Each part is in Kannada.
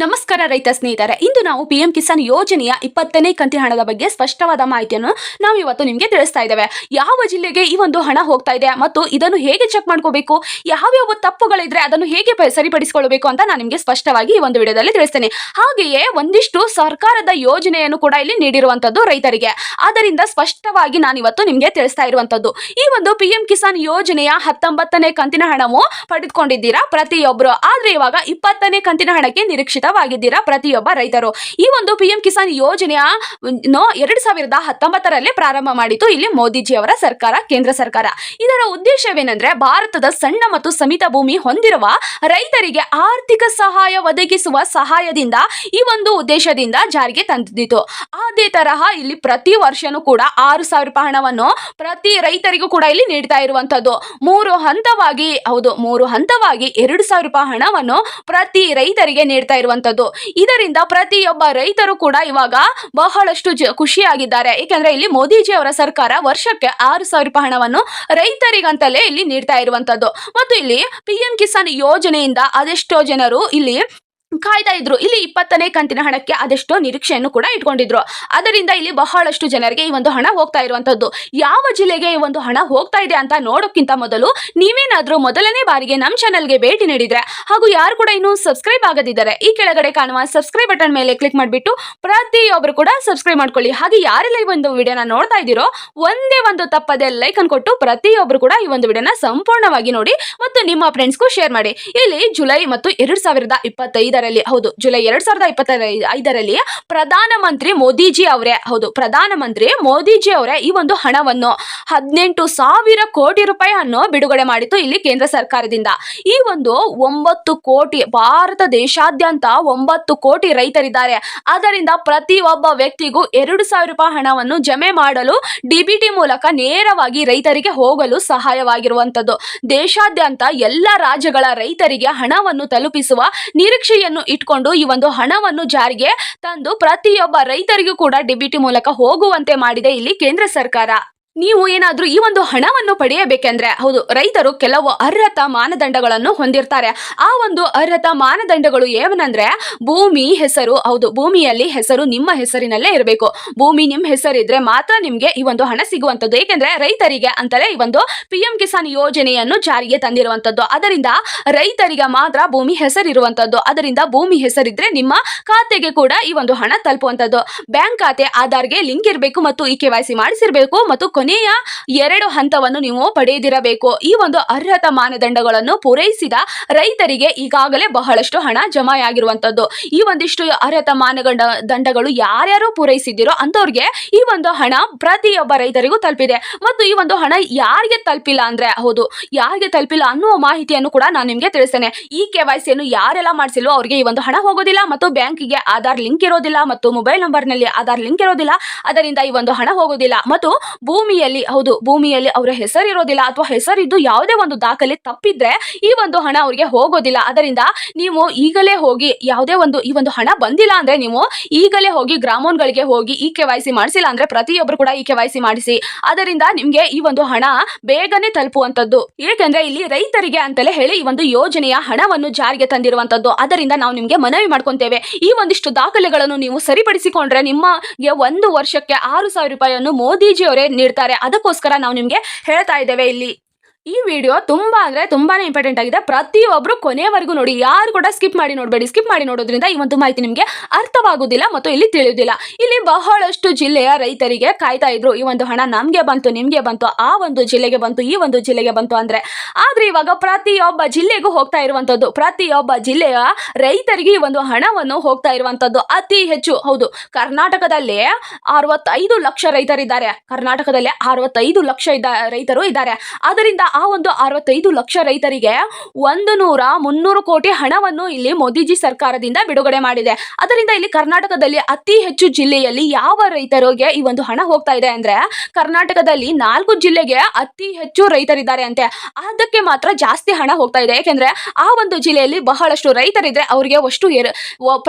ನಮಸ್ಕಾರ ರೈತ ಸ್ನೇಹಿತರೆ, ಇಂದು ನಾವು ಪಿಎಂ ಕಿಸಾನ್ ಯೋಜನೆಯ 20ನೇ ಕಂತಿನ ಹಣದ ಬಗ್ಗೆ ಸ್ಪಷ್ಟವಾದ ಮಾಹಿತಿಯನ್ನು ನಾವು ಇವತ್ತು ನಿಮಗೆ ತಿಳಿಸ್ತಾ ಇದ್ದೇವೆ. ಯಾವ ಜಿಲ್ಲೆಗೆ ಈ ಒಂದು ಹಣ ಹೋಗ್ತಾ ಇದೆ ಮತ್ತು ಇದನ್ನು ಹೇಗೆ ಚೆಕ್ ಮಾಡ್ಕೋಬೇಕು, ಯಾವ್ಯಾವ ತಪ್ಪುಗಳಿದ್ರೆ ಅದನ್ನು ಹೇಗೆ ಸರಿಪಡಿಸಿಕೊಳ್ಳಬೇಕು ಅಂತ ನಾನು ನಿಮಗೆ ಸ್ಪಷ್ಟವಾಗಿ ಈ ಒಂದು ವಿಡಿಯೋದಲ್ಲಿ ತಿಳಿಸ್ತೇನೆ. ಹಾಗೆಯೇ ಒಂದಿಷ್ಟು ಸರ್ಕಾರದ ಯೋಜನೆಯನ್ನು ಕೂಡ ಇಲ್ಲಿ ನೀಡಿರುವಂತದ್ದು ರೈತರಿಗೆ. ಆದ್ದರಿಂದ ಸ್ಪಷ್ಟವಾಗಿ ನಾನು ಇವತ್ತು ನಿಮಗೆ ತಿಳಿಸ್ತಾ ಇರುವಂತದ್ದು ಈ ಒಂದು ಪಿಎಂ ಕಿಸಾನ್ ಯೋಜನೆಯ 19ನೇ ಕಂತಿನ ಹಣವು ಪಡೆದುಕೊಂಡಿದ್ದೀರಾ ಪ್ರತಿಯೊಬ್ಬರು. ಆದ್ರೆ ಇವಾಗ 20ನೇ ಕಂತಿನ ಹಣಕ್ಕೆ ನಿರೀಕ್ಷಿತವಾಗಿದ್ದೀರಾ ಪ್ರತಿಯೊಬ್ಬ ರೈತರು. ಈ ಒಂದು ಪಿಎಂ ಕಿಸಾನ್ ಯೋಜನೆಯ 2019ರಲ್ಲಿ ಪ್ರಾರಂಭ ಮಾಡಿತು ಇಲ್ಲಿ ಮೋದಿಜಿ ಅವರ ಸರ್ಕಾರ, ಕೇಂದ್ರ ಸರ್ಕಾರ. ಇದರ ಉದ್ದೇಶವೇನೆಂದ್ರೆ ಭಾರತದ ಸಣ್ಣ ಮತ್ತು ಸೀಮಿತ ಭೂಮಿ ಹೊಂದಿರುವ ರೈತರಿಗೆ ಆರ್ಥಿಕ ಸಹಾಯ ಒದಗಿಸುವ ಸಹಾಯದಿಂದ ಈ ಒಂದು ಉದ್ದೇಶದಿಂದ ಜಾರಿಗೆ ತಂದಿತ್ತು. ಅದೇ ತರಹ ಇಲ್ಲಿ ಪ್ರತಿ ವರ್ಷನೂ ಕೂಡ 6,000 ರೂಪಾಯಿ ಹಣವನ್ನು ಪ್ರತಿ ರೈತರಿಗೂ ಕೂಡ ಇಲ್ಲಿ ನೀಡ್ತಾ ಇರುವಂತದ್ದು. ಮೂರು ಹಂತವಾಗಿ 2,000 ರೂಪಾಯಿ ಹಣವನ್ನು ಪ್ರತಿ ರೈತರಿಗೆ ನೀಡ್ತಾ ಇರುವಂತದ್ದು. ಇದರಿಂದ ಪ್ರತಿಯೊಬ್ಬ ರೈತರು ಕೂಡ ಇವಾಗ ಬಹಳಷ್ಟು ಖುಷಿಯಾಗಿದ್ದಾರೆ. ಏಕೆಂದ್ರೆ ಇಲ್ಲಿ ಮೋದಿಜಿ ಅವರ ಸರ್ಕಾರ ವರ್ಷಕ್ಕೆ 6,000 ರೂಪಾಯಿ ಹಣವನ್ನು ರೈತರಿಗಂತಲೇ ಇಲ್ಲಿ ನೀಡ್ತಾ ಇರುವಂತದ್ದು. ಮತ್ತು ಇಲ್ಲಿ ಪಿಎಂ ಕಿಸಾನ್ ಯೋಜನೆಯಿಂದ ಅದೆಷ್ಟೋ ಜನರು ಇಲ್ಲಿ ಕಾಯ್ತಾ ಇದ್ರು. ಇಲ್ಲಿ 20ನೇ ಕಂತಿನ ಹಣಕ್ಕೆ ಅದೆಷ್ಟೋ ನಿರೀಕ್ಷೆಯನ್ನು ಕೂಡ ಇಟ್ಕೊಂಡಿದ್ರು. ಅದರಿಂದ ಇಲ್ಲಿ ಬಹಳಷ್ಟು ಜನರಿಗೆ ಈ ಒಂದು ಹಣ ಹೋಗ್ತಾ ಇರುವಂತದ್ದು. ಯಾವ ಜಿಲ್ಲೆಗೆ ಈ ಒಂದು ಹಣ ಹೋಗ್ತಾ ಇದೆ ಅಂತ ನೋಡೋಕ್ಕಿಂತ ಮೊದಲು ನೀವೇನಾದ್ರೂ ಮೊದಲನೇ ಬಾರಿಗೆ ನಮ್ಮ ಚಾನಲ್ಗೆ ಭೇಟಿ ನೀಡಿದ್ರೆ ಹಾಗೂ ಯಾರು ಕೂಡ ಇನ್ನೂ ಸಬ್ಸ್ಕ್ರೈಬ್ ಆಗದಿದ್ದಾರೆ ಈ ಕೆಳಗಡೆ ಕಾಣುವ ಸಬ್ಸ್ಕ್ರೈಬ್ ಬಟನ್ ಮೇಲೆ ಕ್ಲಿಕ್ ಮಾಡಿಬಿಟ್ಟು ಪ್ರತಿಯೊಬ್ಬರು ಕೂಡ ಸಬ್ಸ್ಕ್ರೈಬ್ ಮಾಡ್ಕೊಳ್ಳಿ. ಹಾಗೆ ಯಾರೆಲ್ಲ ಈ ಒಂದು ವಿಡಿಯೋನ ನೋಡ್ತಾ ಇದ್ದೀರೋ ಒಂದೇ ಒಂದು ತಪ್ಪದೆ ಲೈಕ್ ಅನ್ನು ಕೊಟ್ಟು ಪ್ರತಿಯೊಬ್ಬರು ಕೂಡ ಈ ಒಂದು ವಿಡಿಯೋನ ಸಂಪೂರ್ಣವಾಗಿ ನೋಡಿ ಮತ್ತು ನಿಮ್ಮ ಫ್ರೆಂಡ್ಸ್ಗೂ ಶೇರ್ ಮಾಡಿ. ಇಲ್ಲಿ ಜುಲೈ ಮತ್ತು 2025 ಜುಲೈ 2025ರಲ್ಲಿ ಪ್ರಧಾನಮಂತ್ರಿ ಮೋದಿಜಿ ಅವರೇ ಈ ಒಂದು ಹಣವನ್ನು 18,000 ಕೋಟಿ ರೂಪಾಯಿಯನ್ನು ಬಿಡುಗಡೆ ಮಾಡಿತು ಇಲ್ಲಿ ಕೇಂದ್ರ ಸರ್ಕಾರದಿಂದ. ಈ ಒಂದು 9 ಕೋಟಿ ಭಾರತ ದೇಶಾದ್ಯಂತ 9 ಕೋಟಿ ರೈತರಿದ್ದಾರೆ. ಅದರಿಂದ ಪ್ರತಿಯೊಬ್ಬ ವ್ಯಕ್ತಿಗೂ 2,000 ರೂಪಾಯಿ ಹಣವನ್ನು ಜಮೆ ಮಾಡಲು ಡಿಬಿಟಿ ಮೂಲಕ ನೇರವಾಗಿ ರೈತರಿಗೆ ಹೋಗಲು ಸಹಾಯವಾಗಿರುವಂತದ್ದು. ದೇಶಾದ್ಯಂತ ಎಲ್ಲ ರಾಜ್ಯಗಳ ರೈತರಿಗೆ ಹಣವನ್ನು ತಲುಪಿಸುವ ನಿರೀಕ್ಷೆಯನ್ನು ಇಟ್ಕೊಂಡು ಈ ಒಂದು ಹಣವನ್ನು ಜಾರಿಗೆ ತಂದು ಪ್ರತಿಯೊಬ್ಬ ರೈತರಿಗೂ ಕೂಡ ಡಿಬಿಟಿ ಮೂಲಕ ಹೋಗುವಂತೆ ಮಾಡಿದೆ ಇಲ್ಲಿ ಕೇಂದ್ರ ಸರ್ಕಾರ. ನೀವು ಏನಾದ್ರೂ ಈ ಒಂದು ಹಣವನ್ನು ಪಡೆಯಬೇಕೆಂದ್ರೆ ರೈತರು ಕೆಲವು ಅರ್ಹತಾ ಮಾನದಂಡಗಳನ್ನು ಹೊಂದಿರ್ತಾರೆ. ಆ ಒಂದು ಅರ್ಹತಾ ಮಾನದಂಡಗಳು ಏನಂದ್ರೆ ಭೂಮಿ ಹೆಸರು, ಭೂಮಿಯಲ್ಲಿ ಹೆಸರು ನಿಮ್ಮ ಹೆಸರಿನಲ್ಲೇ ಇರಬೇಕು. ಭೂಮಿ ನಿಮ್ಮ ಹೆಸರಿದ್ರೆ ಮಾತ್ರ ನಿಮ್ಗೆ ಈ ಒಂದು ಹಣ ಸಿಗುವಂತದ್ದು. ಏಕೆಂದ್ರೆ ರೈತರಿಗೆ ಅಂತಲೇ ಈ ಒಂದು ಪಿಎಂ ಕಿಸಾನ್ ಯೋಜನೆಯನ್ನು ಜಾರಿಗೆ ತಂದಿರುವಂತದ್ದು. ಅದರಿಂದ ರೈತರಿಗೆ ಮಾತ್ರ ಭೂಮಿ ಹೆಸರಿರುವಂತದ್ದು. ಅದರಿಂದ ಭೂಮಿ ಹೆಸರಿದ್ರೆ ನಿಮ್ಮ ಖಾತೆಗೆ ಕೂಡ ಈ ಒಂದು ಹಣ ತಲುಪುವಂತದ್ದು. ಬ್ಯಾಂಕ್ ಖಾತೆ ಆಧಾರ್ಗೆ ಲಿಂಕ್ ಇರಬೇಕು ಮತ್ತು ಈ KYC ಮಾಡಿಸಿರ್ಬೇಕು ಮತ್ತು ಕೊನೆಯ 2 ಹಂತವನ್ನು ನೀವು ಪಡೆಯದಿರಬೇಕು. ಈ ಒಂದು ಅರ್ಹತಾ ಮಾನದಂಡಗಳನ್ನು ಪೂರೈಸಿದ ರೈತರಿಗೆ ಈಗಾಗಲೇ ಬಹಳಷ್ಟು ಹಣ ಜಮೆಯಾಗಿರುವಂತದ್ದು. ಈ ಒಂದಿಷ್ಟು ಅರ್ಹತಾ ಮಾನದಂಡಗಳು ಯಾರ್ಯಾರು ಪೂರೈಸಿದಿರೋ ಅಂತವ್ರಿಗೆ ಈ ಒಂದು ಹಣ ಪ್ರತಿಯೊಬ್ಬ ರೈತರಿಗೂ ತಲುಪಿದೆ. ಮತ್ತು ಈ ಒಂದು ಹಣ ಯಾರಿಗೆ ತಲುಪಿಲ್ಲ ಅಂದ್ರೆ ಯಾರಿಗೆ ತಲುಪಿಲ್ಲ ಅನ್ನುವ ಮಾಹಿತಿಯನ್ನು ಕೂಡ ನಾನು ನಿಮ್ಗೆ ತಿಳಿಸ್ತೇನೆ. ಈ KYCಯನ್ನು ಯಾರೆಲ್ಲ ಮಾಡಿಸಿಲ್ವೋ ಅವ್ರಿಗೆ ಈ ಒಂದು ಹಣ ಹೋಗೋದಿಲ್ಲ ಮತ್ತು ಬ್ಯಾಂಕಿಗೆ ಆಧಾರ್ ಲಿಂಕ್ ಇರೋದಿಲ್ಲ ಮತ್ತು ಮೊಬೈಲ್ ನಂಬರ್ನಲ್ಲಿ ಆಧಾರ್ ಲಿಂಕ್ ಇರೋದಿಲ್ಲ. ಅದರಿಂದ ಈ ಒಂದು ಹಣ ಹೋಗೋದಿಲ್ಲ. ಮತ್ತು ಭೂಮಿಯಲ್ಲಿ ಅವರ ಹೆಸರಿರೋದಿಲ್ಲ ಅಥವಾ ಹೆಸರಿದ್ದು ಯಾವುದೇ ಒಂದು ದಾಖಲೆ ತಪ್ಪಿದ್ರೆ ಈ ಒಂದು ಹಣ ಅವರಿಗೆ ಹೋಗೋದಿಲ್ಲ. ಅದರಿಂದ ನೀವು ಈಗಲೇ ಹೋಗಿ ಯಾವುದೇ ಒಂದು ಈ ಒಂದು ಹಣ ಬಂದಿಲ್ಲ ಅಂದ್ರೆ ನೀವು ಈಗಲೇ ಹೋಗಿ ಗ್ರಾಮೋನ್ಗಳಿಗೆ ಹೋಗಿ ಈ KYC ಮಾಡಿಸಿಲ್ಲ ಅಂದ್ರೆ ಪ್ರತಿಯೊಬ್ಬರು ಕೂಡ ಈ KYC ಮಾಡಿಸಿ. ಅದರಿಂದ ನಿಮ್ಗೆ ಈ ಒಂದು ಹಣ ಬೇಗನೆ ತಲುಪುವಂತದ್ದು. ಏಕೆಂದ್ರೆ ಇಲ್ಲಿ ರೈತರಿಗೆ ಅಂತಲೇ ಹೇಳಿ ಈ ಒಂದು ಯೋಜನೆಯ ಹಣವನ್ನು ಜಾರಿಗೆ ತಂದಿರುವಂತದ್ದು. ಅದರಿಂದ ನಾವು ನಿಮ್ಗೆ ಮನವಿ ಮಾಡ್ಕೊಂತೇವೆ, ಈ ಒಂದಿಷ್ಟು ದಾಖಲೆಗಳನ್ನು ನೀವು ಸರಿಪಡಿಸಿಕೊಂಡ್ರೆ ನಿಮಗೆ 1 ವರ್ಷಕ್ಕೆ 6,000 ರೂಪಾಯಿಯನ್ನು ಮೋದಿಜಿ ಅವರೇ ನೀಡ್ತಾರೆ. ಅದಕ್ಕೋಸ್ಕರ ನಾವು ನಿಮ್ಗೆ ಹೇಳ್ತಾ ಇದ್ದೇವೆ. ಇಲ್ಲಿ ಈ ವಿಡಿಯೋ ತುಂಬಾನೇ ಇಂಪಾರ್ಟೆಂಟ್ ಆಗಿದೆ. ಪ್ರತಿಯೊಬ್ಬರು ಕೊನೆಯವರೆಗೂ ನೋಡಿ, ಯಾರು ಕೂಡ ಸ್ಕಿಪ್ ಮಾಡಿ ನೋಡಬೇಡಿ. ಸ್ಕಿಪ್ ಮಾಡಿ ನೋಡೋದ್ರಿಂದ ಈ ಒಂದು ಮಾಹಿತಿ ನಿಮಗೆ ಅರ್ಥವಾಗುವುದಿಲ್ಲ ಮತ್ತು ಇಲ್ಲಿ ತಿಳಿಯುವುದಿಲ್ಲ. ಇಲ್ಲಿ ಬಹಳಷ್ಟು ಜಿಲ್ಲೆಯ ರೈತರಿಗೆ ಕಾಯ್ತಾ ಇದ್ರು, ಈ ಒಂದು ಹಣ ನಮ್ಗೆ ಬಂತು, ನಿಮ್ಗೆ ಬಂತು, ಆ ಒಂದು ಜಿಲ್ಲೆಗೆ ಬಂತು, ಈ ಒಂದು ಜಿಲ್ಲೆಗೆ ಬಂತು ಅಂದ್ರೆ. ಆದ್ರೆ ಇವಾಗ ಪ್ರತಿಯೊಬ್ಬ ಜಿಲ್ಲೆಗೂ ಹೋಗ್ತಾ ಇರುವಂತದ್ದು, ಪ್ರತಿಯೊಬ್ಬ ಜಿಲ್ಲೆಯ ರೈತರಿಗೆ ಈ ಒಂದು ಹಣವನ್ನು ಹೋಗ್ತಾ ಇರುವಂತದ್ದು ಅತಿ ಹೆಚ್ಚು. ಕರ್ನಾಟಕದಲ್ಲಿ 65 ಲಕ್ಷ ರೈತರಿದ್ದಾರೆ. ಕರ್ನಾಟಕದಲ್ಲಿ 65 ಲಕ್ಷ ರೈತರು ಇದ್ದಾರೆ. ಅದರಿಂದ ಆ ಒಂದು 65 ಲಕ್ಷ ರೈತರಿಗೆ 300 ಕೋಟಿ ಹಣವನ್ನು ಇಲ್ಲಿ ಮೋದಿಜಿ ಸರ್ಕಾರದಿಂದ ಬಿಡುಗಡೆ ಮಾಡಿದೆ. ಅದರಿಂದ ಇಲ್ಲಿ ಕರ್ನಾಟಕದಲ್ಲಿ ಅತಿ ಹೆಚ್ಚು ಜಿಲ್ಲೆಯಲ್ಲಿ ಯಾವ ರೈತರಿಗೆ ಈ ಒಂದು ಹಣ ಹೋಗ್ತಾ ಇದೆ ಅಂದ್ರೆ ಕರ್ನಾಟಕದಲ್ಲಿ 4 ಜಿಲ್ಲೆಗೆ ಅತಿ ಹೆಚ್ಚು ರೈತರಿದ್ದಾರೆ ಅಂತೆ. ಅದಕ್ಕೆ ಮಾತ್ರ ಜಾಸ್ತಿ ಹಣ ಹೋಗ್ತಾ ಇದೆ. ಯಾಕೆಂದ್ರೆ ಆ ಒಂದು ಜಿಲ್ಲೆಯಲ್ಲಿ ಬಹಳಷ್ಟು ರೈತರಿದ್ರೆ ಅವರಿಗೆ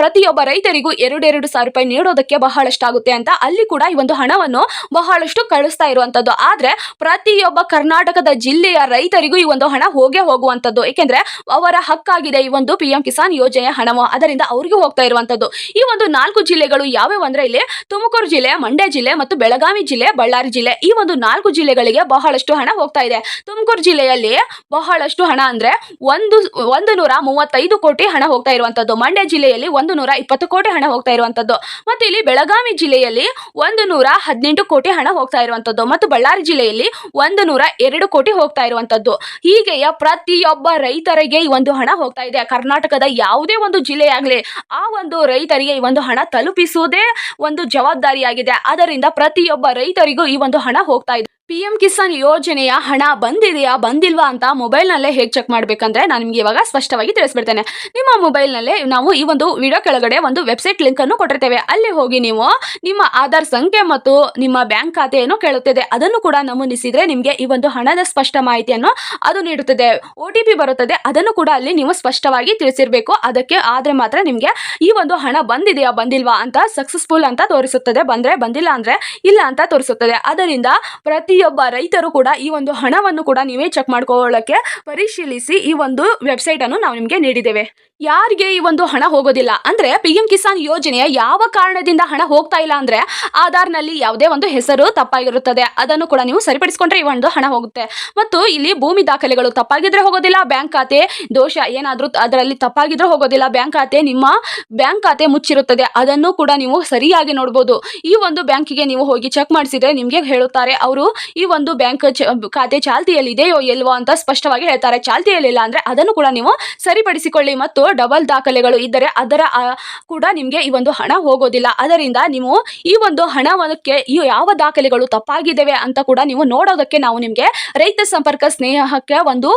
ಪ್ರತಿಯೊಬ್ಬ ರೈತರಿಗೂ 2,000 ರೂಪಾಯಿ ನೀಡೋದಕ್ಕೆ ಬಹಳಷ್ಟು ಆಗುತ್ತೆ ಅಂತ ಅಲ್ಲಿ ಕೂಡ ಈ ಒಂದು ಹಣವನ್ನು ಬಹಳಷ್ಟು ಕಳಿಸ್ತಾ ಇರುವಂತದ್ದು. ಆದ್ರೆ ಪ್ರತಿಯೊಬ್ಬ ಕರ್ನಾಟಕದ ಜಿಲ್ಲೆ ಜಿಲ್ಲೆಯ ರೈತರಿಗೂ ಈ ಒಂದು ಹಣ ಹೋಗೇ ಹೋಗುವಂತದ್ದು. ಏಕೆಂದ್ರೆ ಅವರ ಹಕ್ಕಾಗಿದೆ ಈ ಒಂದು PM ಕಿಸಾನ್ ಯೋಜನೆಯ ಹಣವು, ಅದರಿಂದ ಅವರಿಗೂ ಹೋಗ್ತಾ ಇರುವಂತದ್ದು. ಈ ಒಂದು 4 ಜಿಲ್ಲೆಗಳು ಯಾವ್ಯಾವ ಅಂದ್ರೆ ಇಲ್ಲಿ ತುಮಕೂರು ಜಿಲ್ಲೆ, ಮಂಡ್ಯ ಜಿಲ್ಲೆ ಮತ್ತು ಬೆಳಗಾವಿ ಜಿಲ್ಲೆ, ಬಳ್ಳಾರಿ ಜಿಲ್ಲೆ, ಈ ಒಂದು 4 ಜಿಲ್ಲೆಗಳಿಗೆ ಬಹಳಷ್ಟು ಹಣ ಹೋಗ್ತಾ ಇದೆ. ತುಮಕೂರು ಜಿಲ್ಲೆಯಲ್ಲಿ ಬಹಳಷ್ಟು ಹಣ ಅಂದ್ರೆ 135 ಕೋಟಿ ಹಣ ಹೋಗ್ತಾ ಇರುವಂತದ್ದು. ಮಂಡ್ಯ ಜಿಲ್ಲೆಯಲ್ಲಿ 120 ಕೋಟಿ ಹಣ ಹೋಗ್ತಾ ಇರುವಂತದ್ದು. ಮತ್ತು ಇಲ್ಲಿ ಬೆಳಗಾವಿ ಜಿಲ್ಲೆಯಲ್ಲಿ 118 ಕೋಟಿ ಹಣ ಹೋಗ್ತಾ ಇರುವಂತದ್ದು ಮತ್ತು ಬಳ್ಳಾರಿ ಜಿಲ್ಲೆಯಲ್ಲಿ 102 ಕೋಟಿ ಹೋಗ್ತಾ ಇರುವಂತದ್ದು. ಹೀಗೆಯ ಪ್ರತಿಯೊಬ್ಬ ರೈತರಿಗೆ ಈ ಒಂದು ಹಣ ಹೋಗ್ತಾ ಇದೆ. ಕರ್ನಾಟಕದ ಯಾವುದೇ ಒಂದು ಜಿಲ್ಲೆಯಾಗಲಿ ಆ ಒಂದು ರೈತರಿಗೆ ಈ ಒಂದು ಹಣ ತಲುಪಿಸುವುದೇ ಒಂದು ಜವಾಬ್ದಾರಿಯಾಗಿದೆ. ಅದರಿಂದ ಪ್ರತಿಯೊಬ್ಬ ರೈತರಿಗೂ ಈ ಒಂದು ಹಣ ಹೋಗ್ತಾ ಇದೆ. PM ಕಿಸಾನ್ ಯೋಜನೆಯ ಹಣ ಬಂದಿದೆಯಾ ಬಂದಿಲ್ವಾ ಅಂತ ಮೊಬೈಲ್ನಲ್ಲೇ ಹೇಗೆ ಚೆಕ್ ಮಾಡಬೇಕಂದ್ರೆ ನಾನು ನಿಮಗೆ ಇವಾಗ ಸ್ಪಷ್ಟವಾಗಿ ತಿಳಿಸ್ಬಿಡ್ತೇನೆ. ನಿಮ್ಮ ಮೊಬೈಲ್ನಲ್ಲೇ ನಾವು ಈ ಒಂದು ವಿಡಿಯೋ ಕೆಳಗಡೆ ಒಂದು ವೆಬ್ಸೈಟ್ ಲಿಂಕ್ ಅನ್ನು ಕೊಟ್ಟಿರ್ತೇವೆ. ಅಲ್ಲಿ ಹೋಗಿ ನೀವು ನಿಮ್ಮ ಆಧಾರ್ ಸಂಖ್ಯೆ ಮತ್ತು ನಿಮ್ಮ ಬ್ಯಾಂಕ್ ಖಾತೆಯನ್ನು ಕೇಳುತ್ತದೆ, ಅದನ್ನು ಕೂಡ ನಮೂದಿಸಿದ್ರೆ ನಿಮಗೆ ಈ ಒಂದು ಹಣದ ಸ್ಪಷ್ಟ ಮಾಹಿತಿಯನ್ನು ಅದು ನೀಡುತ್ತದೆ. OTP ಬರುತ್ತದೆ, ಅದನ್ನು ಕೂಡ ಅಲ್ಲಿ ನೀವು ಸ್ಪಷ್ಟವಾಗಿ ತಿಳಿಸಿರ್ಬೇಕು. ಅದಕ್ಕೆ ಆದ್ರೆ ಮಾತ್ರ ನಿಮಗೆ ಈ ಒಂದು ಹಣ ಬಂದಿದೆಯಾ ಬಂದಿಲ್ವಾ ಅಂತ ಸಕ್ಸಸ್ಫುಲ್ ಅಂತ ತೋರಿಸುತ್ತದೆ, ಬಂದ್ರೆ ಬಂದಿಲ್ಲ ಅಂದ್ರೆ ಇಲ್ಲ ಅಂತ ತೋರಿಸುತ್ತದೆ. ಅದರಿಂದ ಪ್ರತಿಯೊಬ್ಬ ರೈತರು ಕೂಡ ಈ ಒಂದು ಹಣವನ್ನು ಕೂಡ ನೀವೇ ಚೆಕ್ ಮಾಡ್ಕೊಳ್ಳೋಕೆ ಪರಿಶೀಲಿಸಿ ಈ ಒಂದು ವೆಬ್ಸೈಟ್ ಅನ್ನು ನಾವು ನಿಮಗೆ ನೀಡಿದ್ದೇವೆ. ಯಾರಿಗೆ ಈ ಒಂದು ಹಣ ಹೋಗೋದಿಲ್ಲ ಅಂದ್ರೆ PM ಕಿಸಾನ್ ಯೋಜನೆಯ ಯಾವ ಕಾರಣದಿಂದ ಹಣ ಹೋಗ್ತಾ ಇಲ್ಲ ಅಂದ್ರೆ ಆಧಾರ್ನಲ್ಲಿ ಯಾವುದೇ ಒಂದು ಹೆಸರು ತಪ್ಪಾಗಿರುತ್ತದೆ, ಅದನ್ನು ಕೂಡ ನೀವು ಸರಿಪಡಿಸಿಕೊಂಡ್ರೆ ಈ ಒಂದು ಹಣ ಹೋಗುತ್ತೆ. ಮತ್ತು ಇಲ್ಲಿ ಭೂಮಿ ದಾಖಲೆಗಳು ತಪ್ಪಾಗಿದ್ರೆ ಹೋಗೋದಿಲ್ಲ, ಬ್ಯಾಂಕ್ ಖಾತೆ ದೋಷ ಏನಾದ್ರೂ ಅದರಲ್ಲಿ ತಪ್ಪಾಗಿದ್ರೆ ಹೋಗೋದಿಲ್ಲ, ನಿಮ್ಮ ಬ್ಯಾಂಕ್ ಖಾತೆ ಮುಚ್ಚಿರುತ್ತದೆ, ಅದನ್ನು ಕೂಡ ನೀವು ಸರಿಯಾಗಿ ನೋಡಬಹುದು. ಈ ಒಂದು ಬ್ಯಾಂಕಿಗೆ ನೀವು ಹೋಗಿ ಚೆಕ್ ಮಾಡಿಸಿದ್ರೆ ನಿಮಗೆ ಹೇಳುತ್ತಾರೆ ಅವರು ಈ ಒಂದು ಬ್ಯಾಂಕ್ ಖಾತೆ ಚಾಲ್ತಿಯಲ್ಲಿದೆಯೋ ಇಲ್ವೋ ಅಂತ ಸ್ಪಷ್ಟವಾಗಿ ಹೇಳ್ತಾರೆ. ಚಾಲ್ತಿಯಲ್ಲಿಲ್ಲ ಅಂದ್ರೆ ಅದನ್ನು ಕೂಡ ನೀವು ಸರಿಪಡಿಸಿಕೊಳ್ಳಿ. ಮತ್ತು ಡಬಲ್ ದಾಖಲೆಗಳು ಇದ್ದರೆ ಅದರ ಕೂಡ ನಿಮಗೆ ಈ ಒಂದು ಹಣ ಹೋಗೋದಿಲ್ಲ. ಅದರಿಂದ ನೀವು ಈ ಒಂದು ಹಣಕ್ಕೆ ಯಾವ ದಾಖಲೆಗಳು ತಪ್ಪಾಗಿದ್ದಾವೆ ಅಂತ ಕೂಡ ನೀವು ನೋಡೋದಕ್ಕೆ ನಾವು ನಿಮಗೆ ರೈತ ಸಂಪರ್ಕ ಸ್ನೇಹಕ್ಕೆ ಒಂದು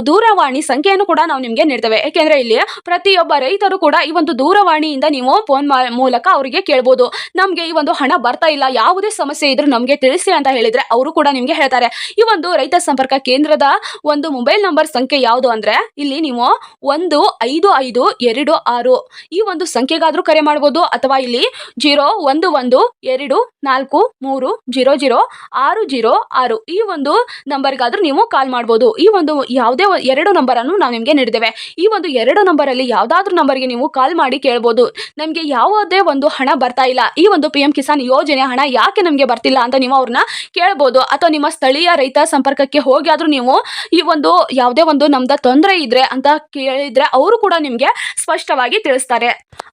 ದೂರವಾಣಿ ಸಂಖ್ಯೆಯನ್ನು ಕೂಡ ನಾವು ನಿಮಗೆ ನೀಡ್ತೇವೆ. ಯಾಕೆಂದ್ರೆ ಇಲ್ಲಿ ಪ್ರತಿಯೊಬ್ಬ ರೈತರು ಕೂಡ ಈ ಒಂದು ದೂರವಾಣಿಯಿಂದ ನೀವು ಫೋನ್ ಮೂಲಕ ಅವರಿಗೆ ಕೇಳಬಹುದು, ನಮ್ಗೆ ಈ ಒಂದು ಹಣ ಬರ್ತಾ ಇಲ್ಲ, ಯಾವುದೇ ಸಮಸ್ಯೆ ಇದ್ರೂ ನಮ್ಗೆ ತಿಳಿಸಿ ಅಂತ ಹೇಳಿದ್ರೆ ಅವರು ಕೂಡ ನಿಮ್ಗೆ ಹೇಳ್ತಾರೆ. ಈ ಒಂದು ರೈತ ಸಂಪರ್ಕ ಕೇಂದ್ರದ ಒಂದು ಮೊಬೈಲ್ ನಂಬರ್ ಸಂಖ್ಯೆ ಯಾವುದು ಅಂದ್ರೆ ಇಲ್ಲಿ ನೀವು 1552 ಈ ಒಂದು ಸಂಖ್ಯೆಗಾದ್ರೂ ಕರೆ ಮಾಡಬಹುದು, ಅಥವಾ ಇಲ್ಲಿ 011243006006 ಈ ಒಂದು ನಂಬರ್ಗಾದ್ರೂ ನೀವು ಕಾಲ್ ಮಾಡಬಹುದು. ಈ ಒಂದು ಯಾವುದೇ 2 ನಂಬರ್ ಅನ್ನು ನಾವು ನಿಮ್ಗೆ ನೀಡಿದ್ದೇವೆ. ಈ ಒಂದು 2 ನಂಬರ್ ಅಲ್ಲಿ ಯಾವ್ದಾದ್ರು ನಂಬರ್ಗೆ ನೀವು ಕಾಲ್ ಮಾಡಿ ಕೇಳಬಹುದು, ನಮ್ಗೆ ಯಾವುದೇ ಒಂದು ಹಣ ಬರ್ತಾ ಇಲ್ಲ, ಈ ಒಂದು PM ಕಿಸಾನ್ ಯೋಜನೆ ಹಣ ಯಾಕೆ ನಮ್ಗೆ ಬರ್ತಿಲ್ಲ ಅಂತ ನೀವು ಅವ್ರನ್ನ ಕೇಳಬಹುದು. ಅಥವಾ ನಿಮ್ಮ ಸ್ಥಳೀಯ ರೈತ ಸಂಪರ್ಕಕ್ಕೆ ಹೋಗಿ ಆದ್ರೂ ನೀವು ಈ ಒಂದು ಯಾವುದೇ ಒಂದು ನಮ್ದ ತೊಂದರೆ ಇದ್ರೆ ಅಂತ ಕೇಳಿದ್ರೆ ಅವರು ಕೂಡ ನಿಮ್ಗೆ ಸ್ಪಷ್ಟವಾಗಿ ತಿಳಿಸ್ತಾರೆ.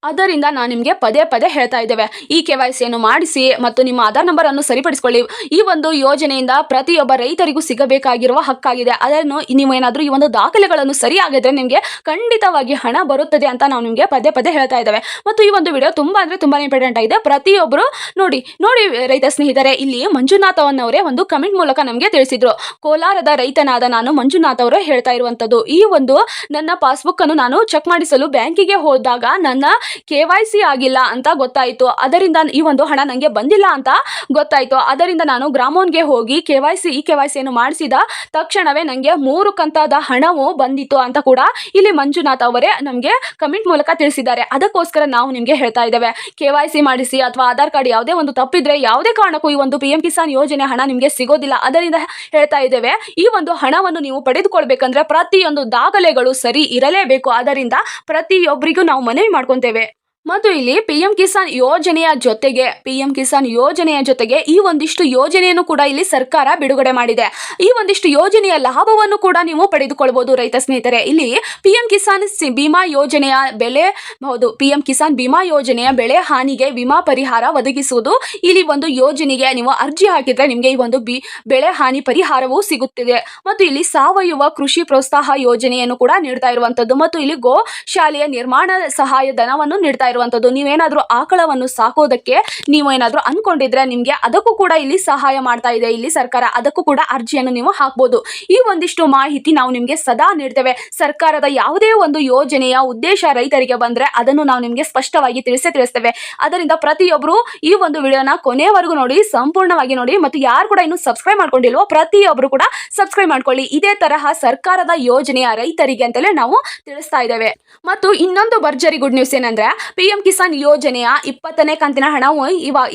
ಅದರಿಂದ ನಾನು ನಿಮ್ಗೆ ಪದೇ ಪದೇ ಹೇಳ್ತಾ ಇದ್ದೇವೆ, ಈ KYC ಯನ್ನು ಮಾಡಿಸಿ ಮತ್ತು ನಿಮ್ಮ ಆಧಾರ್ ನಂಬರ್ ಅನ್ನು ಸರಿಪಡಿಸಿಕೊಳ್ಳಿ. ಈ ಒಂದು ಯೋಜನೆಯಿಂದ ಪ್ರತಿಯೊಬ್ಬ ರೈತರಿಗೂ ಸಿಗಬೇಕಾಗಿರುವ ಹಕ್ಕಾಗಿದೆ. ಅದನ್ನು ನೀವು ಏನಾದ್ರೂ ಈ ಒಂದು ದಾಖಲೆಗಳನ್ನು ಸರಿಯಾಗಿದ್ರೆ ನಿಮ್ಗೆ ಖಂಡಿತವಾಗಿ ಹಣ ಬರುತ್ತದೆ ಅಂತ ನಾವು ನಿಮ್ಗೆ ಪದೇ ಪದೇ ಹೇಳ್ತಾ ಇದ್ದೇವೆ. ಮತ್ತು ಈ ಒಂದು ವಿಡಿಯೋ ತುಂಬಾ ಅಂದ್ರೆ ತುಂಬಾ ಇಂಪಾರ್ಟೆಂಟ್ ಆಗಿದೆ. ಪ್ರತಿಯೊಬ್ಬರು ನೋಡಿ ರೈತ ಸ್ನೇಹಿತರೆ, ಇಲ್ಲಿ ಮಂಜುನಾಥ್ ಅವರೇ ಒಂದು ಕಮೆಂಟ್ ಮೂಲಕ ನಮಗೆ ತಿಳಿಸಿದ್ರು, ಕೋಲಾರದ ರೈತನಾದ ನಾನು ಮಂಜುನಾಥ್ ಅವರು ಹೇಳ್ತಾ ಇರುವಂತದ್ದು, ಈ ಒಂದು ನನ್ನ ಪಾಸ್ಬುಕ್ ಅನ್ನು ನಾನು ಚೆಕ್ ಮಾಡಿಸಲು ಬ್ಯಾಂಕಿಗೆ ಹೋದಾಗ ನನ್ನ KYC ಆಗಿಲ್ಲ ಅಂತ ಗೊತ್ತಾಯಿತು. ಅದರಿಂದ ಈ ಒಂದು ಹಣ ನನಗೆ ಬಂದಿಲ್ಲ ಅಂತ ಗೊತ್ತಾಯಿತು. ಅದರಿಂದ ನಾನು ಗ್ರಾಮೋನ್ಗೆ ಹೋಗಿ KYC ಅನ್ನು ಮಾಡಿಸಿದ ತಕ್ಷಣವೇ ನನಗೆ 3 ಕಂತಾದ ಹಣವು ಬಂದಿತ್ತು ಅಂತ ಕೂಡ ಇಲ್ಲಿ ಮಂಜುನಾಥ್ ಅವರೇ ನಮಗೆ ಕಮೆಂಟ್ ಮೂಲಕ ತಿಳಿಸಿದ್ದಾರೆ. ಅದಕ್ಕೋಸ್ಕರ ನಾವು ನಿಮಗೆ ಹೇಳ್ತಾ ಇದ್ದೇವೆ, KYC ಮಾಡಿಸಿ ಅಥವಾ ಆಧಾರ್ ಕಾರ್ಡ್ ಯಾವುದೇ ಒಂದು ತಪ್ಪಿದ್ರೆ ಯಾವುದೇ ಕಾರಣಕ್ಕೂ ಈ ಒಂದು PM ಕಿಸಾನ್ ಯೋಜನೆ ಹಣ ನಿಮಗೆ ಸಿಗೋದಿಲ್ಲ. ಅದರಿಂದ ಹೇಳ್ತಾ ಇದ್ದೇವೆ, ಈ ಒಂದು ಹಣವನ್ನು ನೀವು ಪಡೆದುಕೊಳ್ಬೇಕಂದ್ರೆ ಪ್ರತಿಯೊಂದು ದಾಖಲೆಗಳು ಸರಿ ಇರಲೇಬೇಕು. ಅದರಿಂದ ಪ್ರತಿಯೊಬ್ಬರಿಗೂ ನಾವು ಮನವಿ ಮಾಡ್ಕೊಂತೇವೆ. ಮತ್ತು ಇಲ್ಲಿ PM ಕಿಸಾನ್ ಯೋಜನೆಯ ಜೊತೆಗೆ ಈ ಒಂದಿಷ್ಟು ಯೋಜನೆಯನ್ನು ಕೂಡ ಇಲ್ಲಿ ಸರ್ಕಾರ ಬಿಡುಗಡೆ ಮಾಡಿದೆ. ಈ ಒಂದಿಷ್ಟು ಯೋಜನೆಯ ಲಾಭವನ್ನು ಕೂಡ ನೀವು ಪಡೆದುಕೊಳ್ಳಬಹುದು ರೈತ ಸ್ನೇಹಿತರೆ. ಇಲ್ಲಿ PM ಕಿಸಾನ್ ಬಿಮಾ ಯೋಜನೆಯ ಬೆಳೆ ಹಾನಿಗೆ ವಿಮಾ ಪರಿಹಾರ ಒದಗಿಸುವುದು. ಇಲ್ಲಿ ಒಂದು ಯೋಜನೆಗೆ ನೀವು ಅರ್ಜಿ ಹಾಕಿದ್ರೆ ನಿಮಗೆ ಈ ಒಂದು ಬೆಳೆ ಹಾನಿ ಪರಿಹಾರವೂ ಸಿಗುತ್ತಿದೆ. ಮತ್ತು ಇಲ್ಲಿ ಸಾವಯವ ಕೃಷಿ ಪ್ರೋತ್ಸಾಹ ಯೋಜನೆಯನ್ನು ಕೂಡ ನೀಡ್ತಾ ಇರುವಂತದ್ದು. ಮತ್ತು ಇಲ್ಲಿ ಗೋ ಶಾಲೆಯ ನಿರ್ಮಾಣ ಸಹಾಯ ಧನವನ್ನು ನೀಡ್ತಾ ಇರುವಂತದ್ದು. ನೀವೇನಾದ್ರೂ ಆಕಳವನ್ನು ಸಾಕೋದಕ್ಕೆ ನೀವು ಏನಾದ್ರೂ ಅನ್ಕೊಂಡಿದ್ರೆ ನಿಮ್ಗೆ ಅದಕ್ಕೂ ಕೂಡ ಇಲ್ಲಿ ಸಹಾಯ ಮಾಡ್ತಾ ಇದೆ ಇಲ್ಲಿ ಸರ್ಕಾರ. ಅದಕ್ಕೂ ಕೂಡ ಅರ್ಜಿಯನ್ನು ನೀವು ಹಾಕಬಹುದು. ಈ ಒಂದಿಷ್ಟು ಮಾಹಿತಿ ನಾವು ನಿಮ್ಗೆ ಸದಾ ನೀಡ್ತೇವೆ. ಸರ್ಕಾರದ ಯಾವುದೇ ಒಂದು ಯೋಜನೆಯ ಉದ್ದೇಶ ರೈತರಿಗೆ ಬಂದ್ರೆ ಅದನ್ನು ನಾವು ನಿಮ್ಗೆ ಸ್ಪಷ್ಟವಾಗಿ ತಿಳಿಸ್ತೇವೆ. ಅದರಿಂದ ಪ್ರತಿಯೊಬ್ಬರು ಈ ಒಂದು ವಿಡಿಯೋನ ಕೊನೆಯವರೆಗೂ ನೋಡಿ, ಸಂಪೂರ್ಣವಾಗಿ ನೋಡಿ. ಮತ್ತು ಯಾರು ಕೂಡ ಇನ್ನು ಸಬ್ಸ್ಕ್ರೈಬ್ ಮಾಡ್ಕೊಂಡಿಲ್ವೋ ಪ್ರತಿಯೊಬ್ಬರು ಕೂಡ ಸಬ್ಸ್ಕ್ರೈಬ್ ಮಾಡ್ಕೊಳ್ಳಿ. ಇದೇ ತರಹ ಸರ್ಕಾರದ ಯೋಜನೆಯ ರೈತರಿಗೆ ಅಂತಲೇ ನಾವು ತಿಳಿಸ್ತಾ ಇದ್ದೇವೆ. ಮತ್ತು ಇನ್ನೊಂದು ಭರ್ಜರಿ ಗುಡ್ ನ್ಯೂಸ್ ಏನಂದ್ರೆ PM ಕಿಸಾನ್ ಯೋಜನೆಯ 20ನೇ ಕಂತಿನ ಹಣವು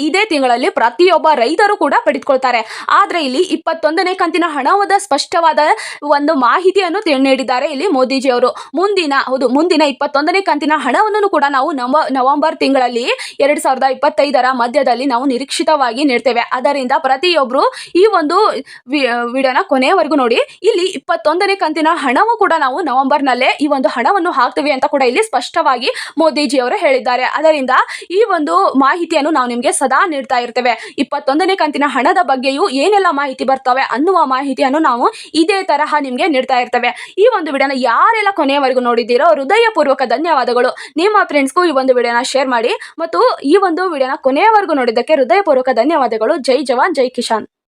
ಇದೇ ತಿಂಗಳಲ್ಲಿ ಪ್ರತಿಯೊಬ್ಬ ರೈತರು ಕೂಡ ಪಡೆದುಕೊಳ್ತಾರೆ. ಆದ್ರೆ ಇಲ್ಲಿ 21ನೇ ಕಂತಿನ ಹಣದ ಸ್ಪಷ್ಟವಾದ ಒಂದು ಮಾಹಿತಿಯನ್ನು ನೀಡಿದ್ದಾರೆ ಇಲ್ಲಿ ಮೋದಿಜಿ ಅವರು. ಮುಂದಿನ 21ನೇ ಕಂತಿನ ಹಣವನ್ನು ಕೂಡ ನಾವು ನವೆಂಬರ್ ತಿಂಗಳಲ್ಲಿ 2025ರ ಮಧ್ಯದಲ್ಲಿ ನಾವು ನಿರೀಕ್ಷಿತವಾಗಿ ನೀಡ್ತೇವೆ. ಅದರಿಂದ ಪ್ರತಿಯೊಬ್ಬರು ಈ ಒಂದು ವಿಡಿಯೋನ ಕೊನೆಯವರೆಗೂ ನೋಡಿ. ಇಲ್ಲಿ 21ನೇ ಕಂತಿನ ಹಣವು ಕೂಡ ನಾವು ನವೆಂಬರ್ನಲ್ಲೇ ಈ ಒಂದು ಹಣವನ್ನು ಹಾಕ್ತೀವಿ ಅಂತ ಕೂಡ ಇಲ್ಲಿ ಸ್ಪಷ್ಟವಾಗಿ ಮೋದಿಜಿ ಅವರು ಹೇಳಿದ್ದಾರೆ. ಅದರಿಂದ ಈ ಒಂದು ಮಾಹಿತಿಯನ್ನು ನಾವು ನಿಮಗೆ ಸದಾ ನೀಡ್ತಾ ಇರ್ತೇವೆ. 21ನೇ ಕಂತಿನ ಹಣದ ಬಗ್ಗೆಯೂ ಏನೆಲ್ಲ ಮಾಹಿತಿ ಬರ್ತವೆ ಅನ್ನುವ ಮಾಹಿತಿಯನ್ನು ನಾವು ಇದೇ ತರಹ ನಿಮಗೆ ನೀಡ್ತಾ ಇರ್ತೇವೆ. ಈ ಒಂದು ವಿಡಿಯೋನ ಯಾರೆಲ್ಲ ಕೊನೆಯವರೆಗೂ ನೋಡಿದ್ದೀರೋ ಹೃದಯಪೂರ್ವಕ ಧನ್ಯವಾದಗಳು. ನಿಮ್ಮ ಫ್ರೆಂಡ್ಸ್ಗೂ ಈ ಒಂದು ವಿಡಿಯೋನ ಶೇರ್ ಮಾಡಿ ಮತ್ತು ಈ ಒಂದು ವಿಡಿಯೋನ ಕೊನೆಯವರೆಗೂ ನೋಡಿದ್ದಕ್ಕೆ ಹೃದಯಪೂರ್ವಕ ಧನ್ಯವಾದಗಳು. ಜೈ ಜವಾನ್ ಜೈ ಕಿಸಾನ್.